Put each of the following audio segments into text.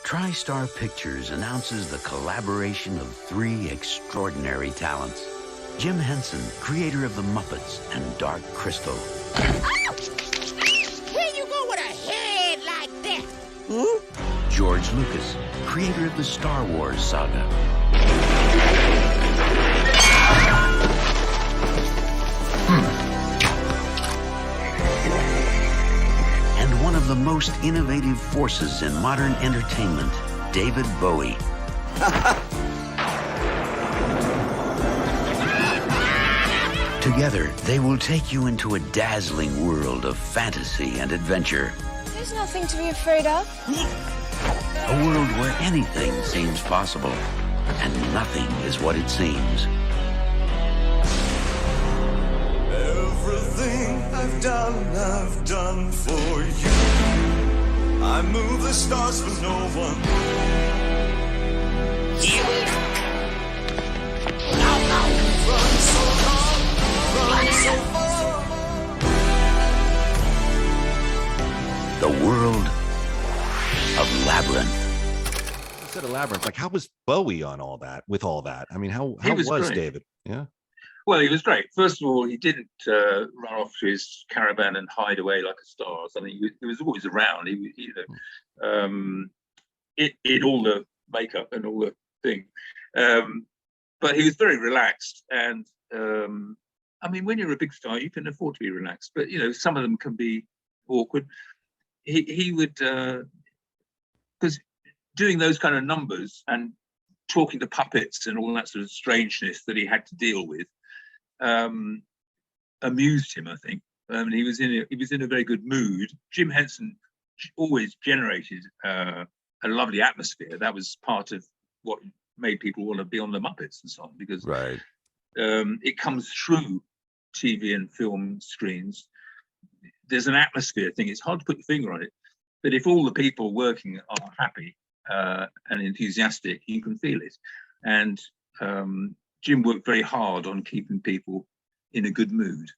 TriStar Pictures announces the collaboration of three extraordinary talents. Jim Henson, creator of The Muppets and Dark Crystal. Where you go with a head like that? George Lucas, creator of the Star Wars saga. And one of the most innovative forces in modern entertainment, David Bowie. Together, they will take you into a dazzling world of fantasy and adventure. There's nothing to be afraid of. A world where anything seems possible and nothing is what it seems. Everything I've done for you. I move the stars for no one. Run so long, run so far. The world of Labyrinth. Instead of Labyrinth, like, how was Bowie on all that? With all that, I mean, how was David? Yeah. Well, he was great. First of all, he didn't run off to his caravan and hide away like a star. I mean, he was always around. He did all the makeup and all the thing, but he was very relaxed. And I mean, when you're a big star, you can afford to be relaxed. But some of them can be awkward. He would, because doing those kind of numbers and talking to puppets and all that sort of strangeness that he had to deal with. Amused him, I think. He was in a very good mood. Jim Henson always generated a lovely atmosphere. That was part of what made people want to be on the Muppets and so on, because it comes through TV and film screens. There's an atmosphere thing. It's hard to put your finger on it, but if all the people working are happy and enthusiastic, you can feel it. And Jim worked very hard on keeping people in a good mood.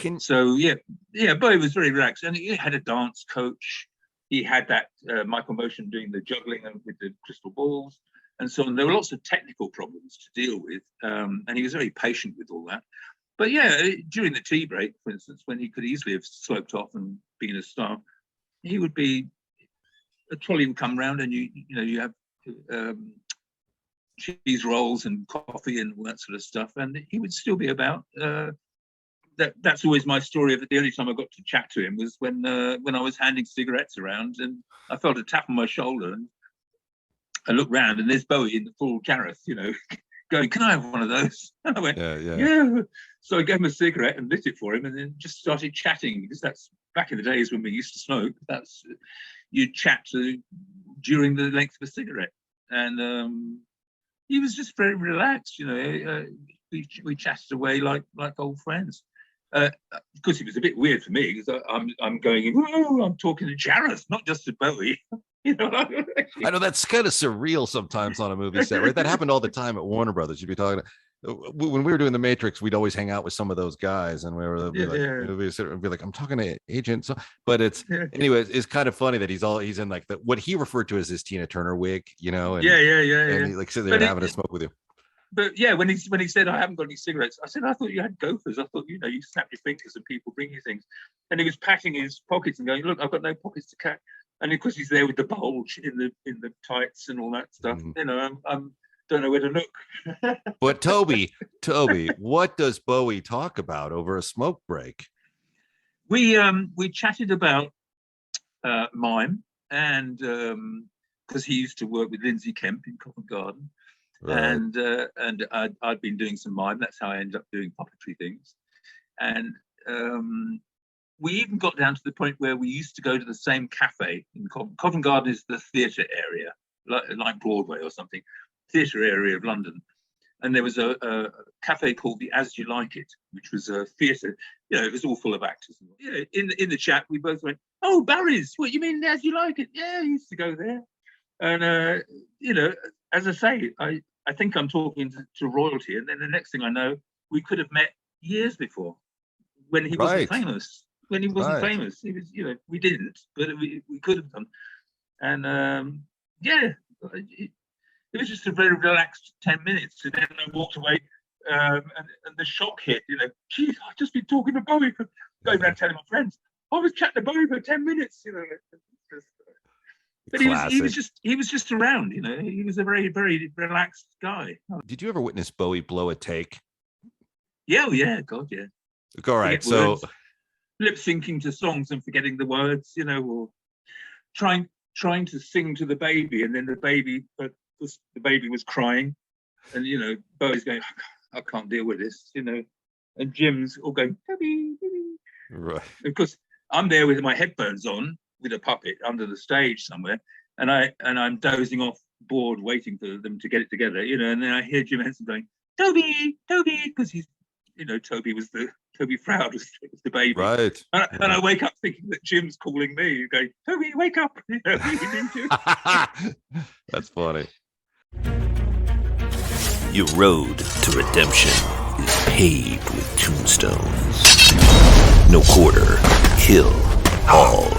Bowie was very relaxed, and he had a dance coach. He had that Michael Motion doing the juggling with the crystal balls and so on. There were lots of technical problems to deal with, and he was very patient with all that. But during the tea break, for instance, when he could easily have sloped off and been a star, he would be, a trolley would come round, and you have cheese rolls and coffee and all that sort of stuff, and he would still be about. That's always my story of the only time I got to chat to him was when I was handing cigarettes around, and I felt a tap on my shoulder, and I looked round, and there's Bowie in the full Gareth, going, "Can I have one of those?" And I went, "Yeah." So I gave him a cigarette and lit it for him, and then just started chatting, because that's back in the days when we used to smoke. That's you'd chat during the length of a cigarette, and he was just very relaxed. We chatted away like old friends. Because it was a bit weird for me, because I'm going, I'm talking to Jareth, not just to Bowie. I know that's kind of surreal sometimes on a movie set, right? That happened all the time at Warner Brothers. You'd be talking when we were doing The Matrix, we'd always hang out with some of those guys, and we'd sit and be like, I'm talking to Agent. So, but anyway, it's kind of funny that he's in like what he referred to as his Tina Turner wig, and he like sitting there having a smoke with you. But when he said, "I haven't got any cigarettes," I said, "I thought you had gophers. I thought you snap your fingers and people bring you things." And he was patting his pockets and going, "Look, I've got no pockets to catch." And of course, he's there with the bulge in the tights and all that stuff. I don't know where to look. But Toby, what does Bowie talk about over a smoke break? We chatted about mime, and because he used to work with Lindsay Kemp in Covent Garden. Right. And I'd been doing some mime. That's how I ended up doing puppetry things. And we even got down to the point where we used to go to the same cafe in Covent Garden is the theatre area, like Broadway or something, theatre area of London. And there was a cafe called the As You Like It, which was a theatre. It was all full of actors. In the chat, we both went, "Oh, Barry's. What you mean, As You Like It? Yeah, I used to go there." And as I say, I think I'm talking to royalty, and then the next thing I know, we could have met years before, when he wasn't famous. When he wasn't famous, he was, we didn't, but we could have done. And yeah, it was just a very relaxed 10 minutes. And then I walked away, and the shock hit. Geez, I've just been talking to Bowie, going around telling my friends, I was chatting to Bowie for 10 minutes. But he was just around. He was a very, very relaxed guy. Did you ever witness Bowie blow a take? Yeah, God, yeah. All right, so lip syncing to songs and forgetting the words, or trying to sing to the baby, and then the baby was crying, and Bowie's going, I can't deal with this, and Jim's all going, Toby. Right. Of course, I'm there with my headphones on with a puppet under the stage somewhere, and I'm dozing off, bored, waiting for them to get it together, and then I hear Jim Henson going, Toby, because he's, Toby Froud was the baby. Right. And I wake up thinking that Jim's calling me, going, Toby, wake up. That's funny. Your road to redemption is paved with tombstones. No quarter, kill all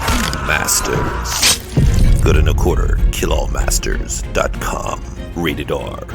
masters. Go to noquarterkillallmasters.com. Rated R.